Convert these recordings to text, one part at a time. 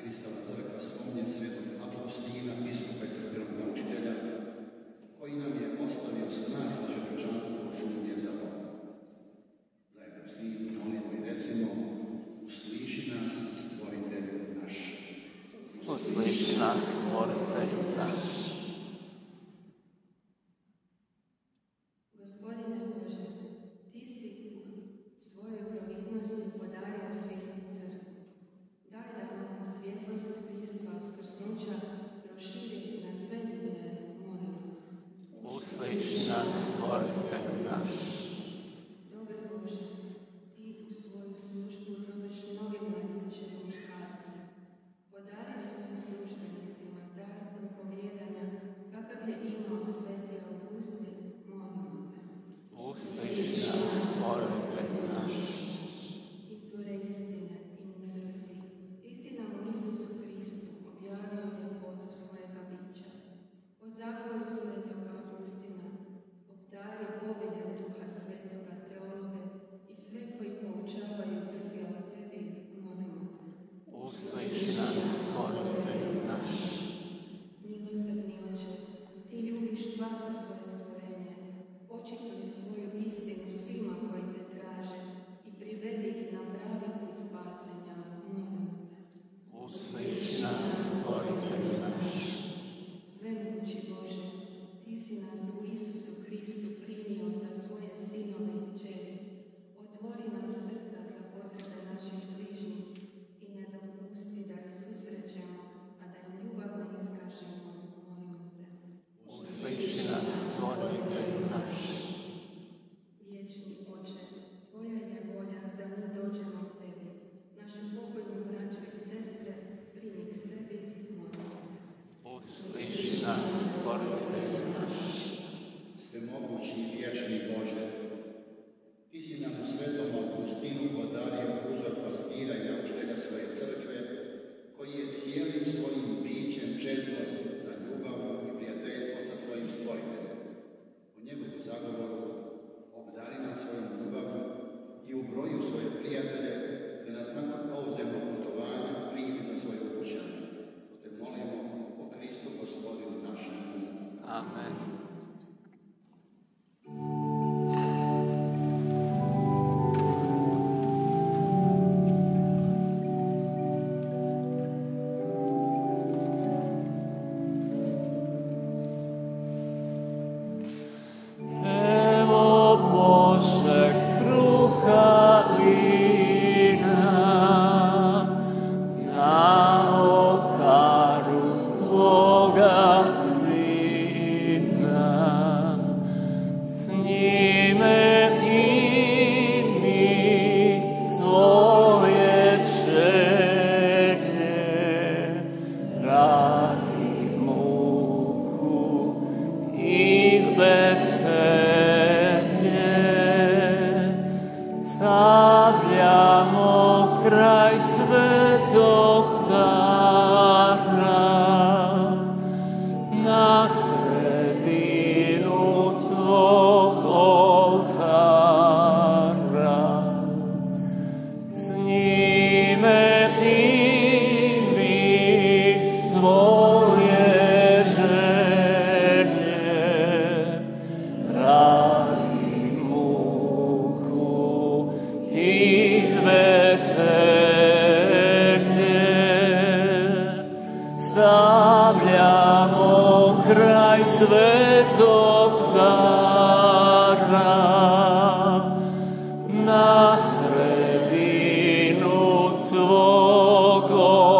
Kristovna crkva spominje svetog Agustina, biskupa i crkvenog naučitelja, koji nam je ostavio snažno svjedočanstvo o žudnje za Bogom. Zajedno s njim molimo i recimo: usliši nas, stvoritelju naš. Usliši nas, stvoritelju naš. Gospodine Bože, Ti si u svojoj providnosti podario svijetu crkvu. Daj da nam svjetlost Kristova uskrsnuća proširi na sve ljude, molimo. Usliši nas, stvoritelju naš. Dobri Bože, Ti u svoju službu zoveš mnoge mladiće i muškarce. Podari svojim službenicima dar propovijedanja kakav je imao sveti Augustin, molimo Te. Usliši nas, stvoritelju naš. Izvore istine i mudrosti, Ti si nam u Isusu Kristu objavio ljepotu svojega bića. O zagovoru svetoga Augustina obdari obiljem duha svetoga teologe i sve koji poučavaju druge o Tebi, molimo Te. Usliši nas, stvoritelju naš. Milosrdni Oče, Ti ljubiš svako svoje stvorenje, očituj svoju istinu svima koji Te traže i privedi ih na pravi put spasenja, molimo Te. Usliši nas, stvoritelju naš. Svemogući Bože, Ti si nas u Isusu Kristu primio za svoje sinove i kćeri. Otvori nam srca za potrebe naših bližnjih i ne dopusti da ih susrećemo, a da im ljubav ne iskažemo, molimo Te. Usliši nas, stvoritelju naš. Vječni Oče, Tvoja je volja da mi dođemo k Tebi. Našu pokojnu braću i sestre primi k sebi, molimo Te. Usliši nas, stvoritelju naš. Svemogući i vječni Bože, Ti si nam u svetom Augustinu podario uzor pastira i naučitelja svoje crkve, koji je cijelim svojim bićem često za ljubav i prijateljstvo sa svojim stvoriteljem. Po njegovu zagovoru obdari nas svojom ljubavom i u broju svoje prijatelje, te nas nakon ovzemnog putovanja primi za svoje ukućane. Te molimo o Kristu Gospodinu našemu. Amen. Evo Bože, kruha vina, na oltaru Tvoga Sina, s njime i mi svoje čelje, radi muku i veselje, stavljamo kraj svetog dara na sredinu Tvog oltara. S njime primi svoje želje, radi muku i veselje, stavljamo kraj svetog dara na sredinu Tvog oltara.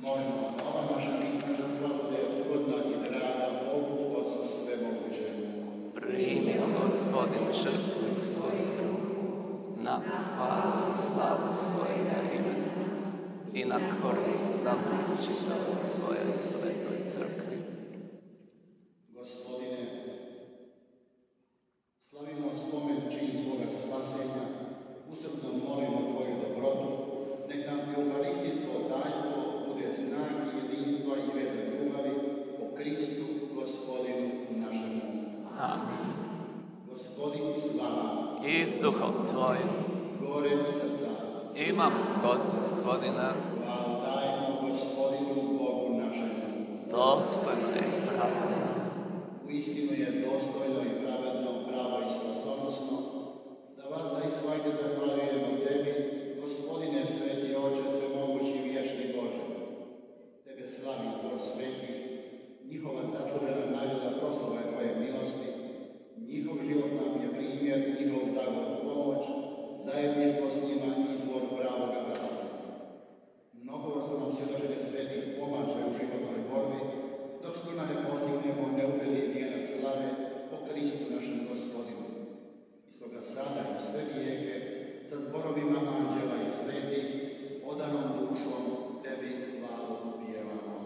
Molimo da ova naša lista žrtva bude ugodna i draga Bogu Otcu svemogućemu. Primi, Gospodin, žrtvu iz svojih ruku, na hvalu i slavu svojega imena i na korist samo čitavoj svojoj svetoj crkvi. Gospodine, slavimo spomen čin svoga spasenja, usrdno molimo Tvoju dobrotu, nek nam euharistijsko tajstvo bude znak jedinstva i veze ljubavi po Kristu, Gospodinu našemu. Amen. Gospodin s vama. vama i s duhom tvojim. gore srca. Imam kod Gospodina, Hvala dajemo Gospodinu Bogu našemu. dostojno i pravedno. Uistinu je dostojno i pravedno, pravo i spasonosno, da vas da i svakde zahvaljujemo tebi, Gospodine sveti Oče, svemogući i vječni Bože. Tebe slavi zbor svetih, njihova zaslužena nagrada proslava je tvoje milosti, njihov život nam je primjer, njihov zagovor pomoć, zajedništvo s njima izvor pravoga bratstva. Mnogo su nam svjedočenje svetih pomaže u životnoj borbi, dok s njima ne postignemo neupeljiv vijenac slave po Kristu našem Gospodinu. I stoga sada i u sve vijeke, sa zborovima anđela i svetih, odanom dušom tebi hvalu pjevamo.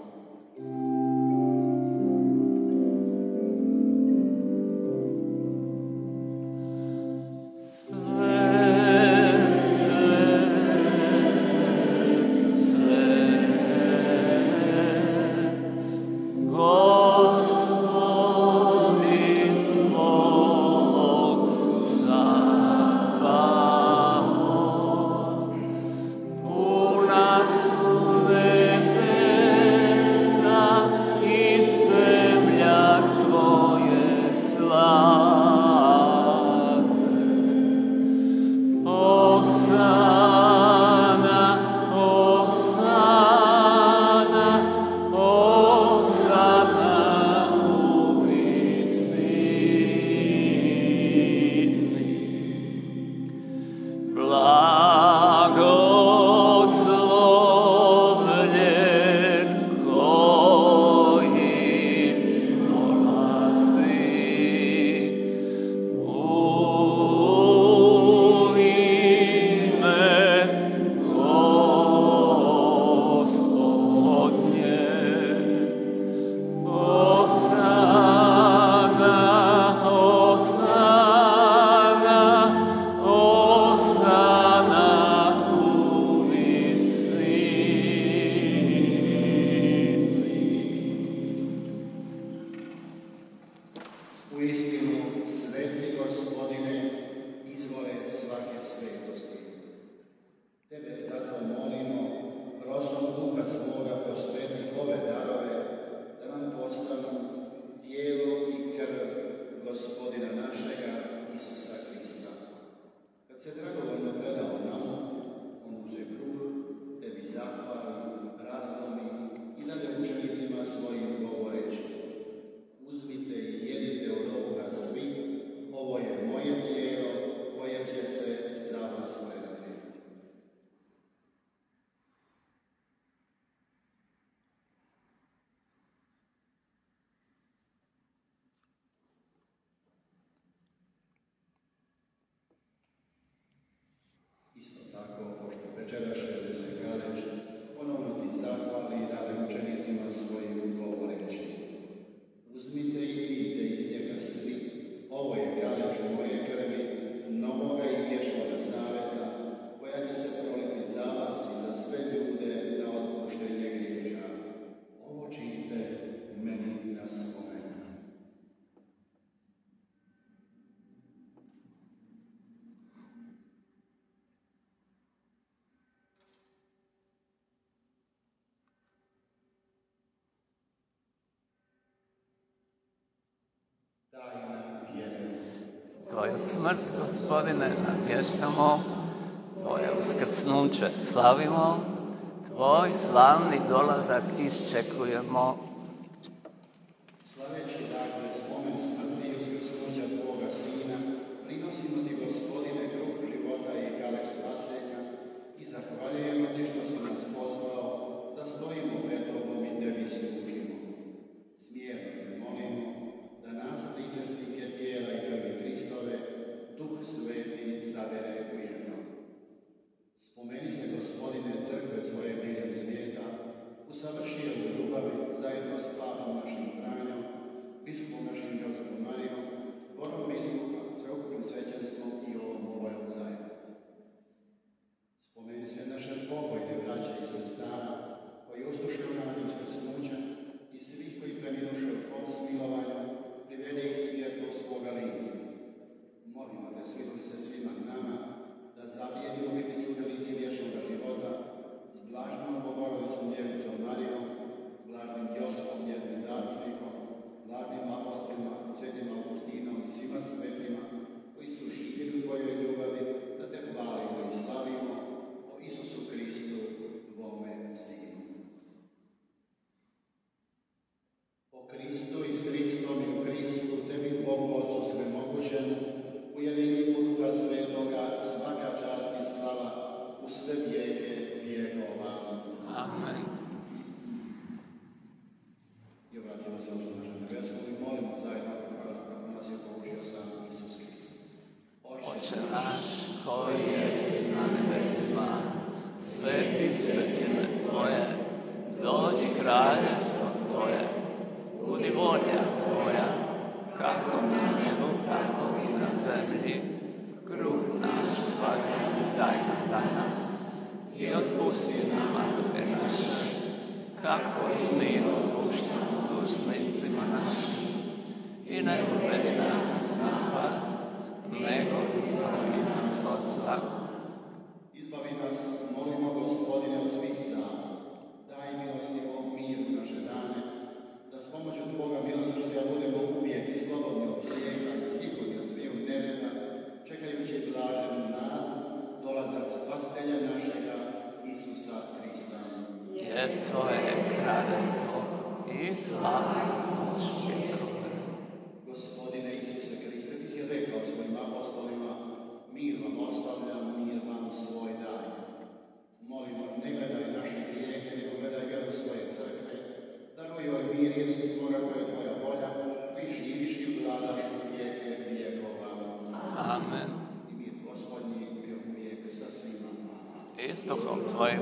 Isto tako, pošto večeraše uzme kaleč, ponovno ti zahvali i dade učenicima svojim govoreći. Uzmite i pijte iz njega svi, ovo je kaleč moje krvi, novoga i vječnoga saveza, koja će se proliti za vas i za sve ljude na otpuštenje grijeha. Ovo činite meni na spomen. Tvoju smrt, Gospodine, navještamo, Tvoje uskrsnuće slavimo, Tvoj slavni dolazak iščekujemo. Slaveći dakle spomen smrti i uskrsnuća Tvoga Sina, prinosimo ti, Gospodine, kruh života i kalež spasenja i zahvaljujemo ti što si nas pozvao da stojimo pred Tobom i tebi služimo. Smjerno te molimo da nas, pričasnike tijela i krvi Kristove, Duh Sveti sabere u jedno. Spomeni se, Gospodine, crkve svoje diljem svijeta, usavrši je u ljubavi zajedno osvijeti se svima nama, da zavijedimo biti sudionici vječnoga života s blaženom Bogorodicom Djevicom Marijom, blaženim Josipom njezinim zaručnikom, blaženim apostolima, svetim Augustinom i svima svetima koji su živjeli u Tvojoj ljubavi, da Te hvalimo i slavimo o Isusu Kristu, Tvome Sinu. O Kristu i s Kristom i u Kristu, Tebi Bogu Otcu svemogućem, u jedinstvu Duha Svetoga, svaka čast i slava u sve vijeke vjekova. Amen. I obratimo se Otcu našem nebeskom i molimo zajedno kako nas je poučio sam Isus Krist. Oče naš, koji jest na nebesima, sveti se ime Tvoje, dođi kraljestvo Tvoje, budi volja Tvoja, kako na nebu, tako i na zemlji. Kruh naš svakodnevni daj nam danas i otpusti nama duge naše, kako i mi otpuštamo dužnicima našim. I ne uvedi nas u napast, nego izbavi nas od zla. Izbavi nas, molimo Gospodine, od svih zala. Daj milostivo miru naše dane, da s pomoću Tvoga milosrđa budemo uvijek i slobodni od grijeha i sigurni od sviju nereda, čekajući blaženu nadu, dolazak Spasitelja našega, Isusa Krista. Jer Tvoje kraljestvo i slava i moć vjekova. Gospodine Isuse Kriste, Ti si rekao svojim apostolima, mir vam ostavljam, mir vam svoj dajem. Molimo, ne gledaj naše grijehe, nego gledaj vjeru svoje crkve, daruj joj mir jedinstvoga koja je Tvoja volja, koji živiš i vladaš u vijeke vjekova. Amen. I mir Gospodnji bio uvijek sa svima vama. I s Duhom Tvojim.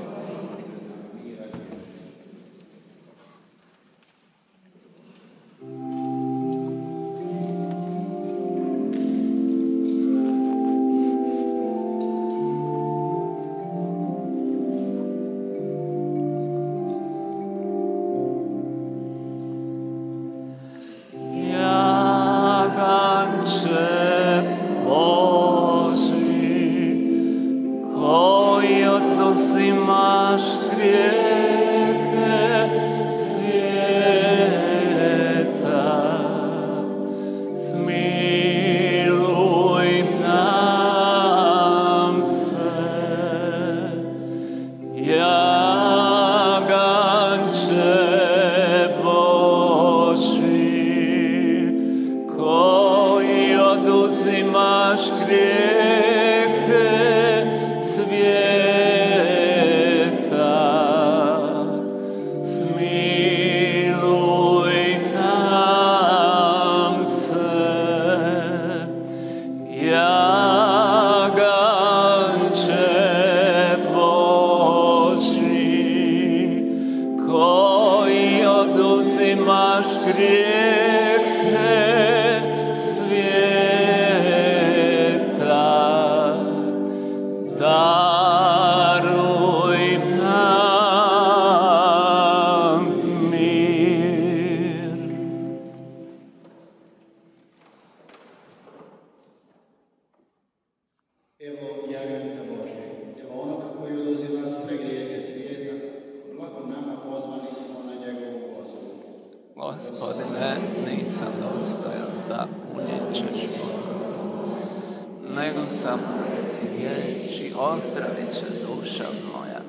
Mira i Gospodine, nisam dostojan da uničeš nego samo reci riječi, ozdravit će duša moja.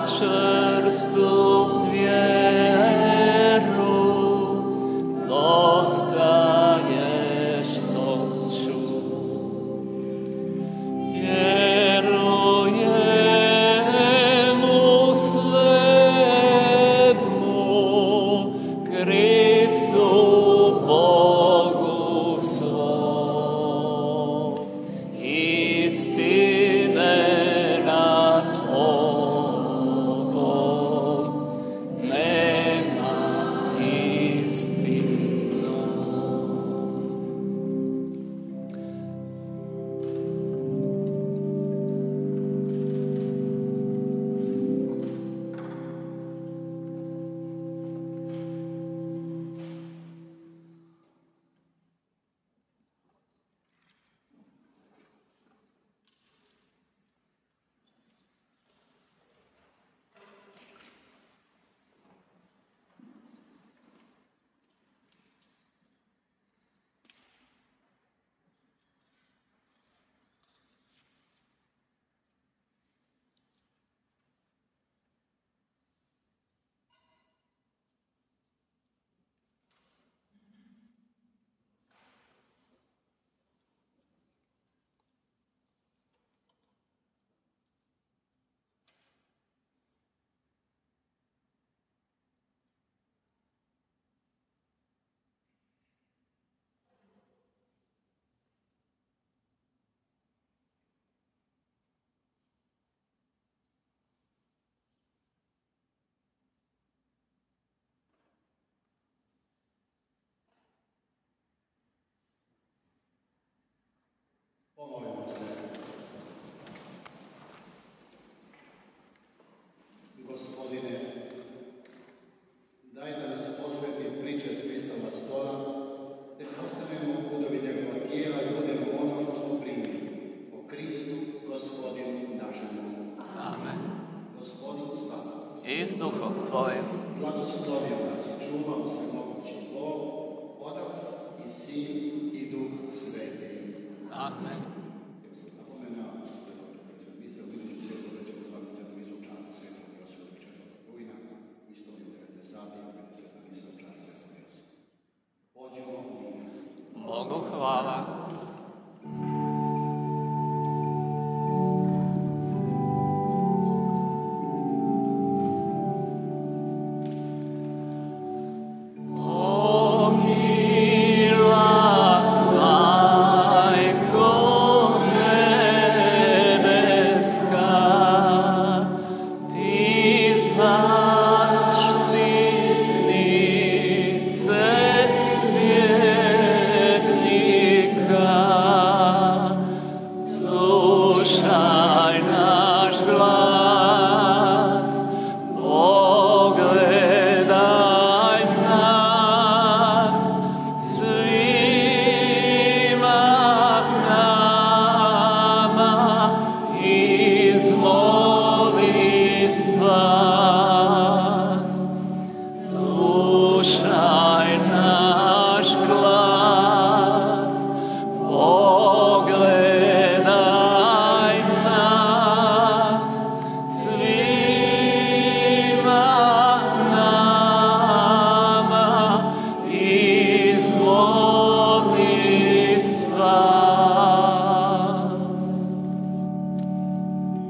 čvrstu vjeru dostaješ noću. Vjerujem u svemu Kristu Bogu svom, istine nad Bogom nema istinu. Pomolimo se. Gospodine, daj da nas posveti priče s Hristova stola, te postanemo pudovi njegova tijela i budemo ono što smo primili. O Kristu, Gospodinu našemu. Amen. Gospodin s vama. I s duhom tvojim. Blagoslovio nas i čuvao se mogući Bog, Otac i Sin i Duh Sveti. Amen.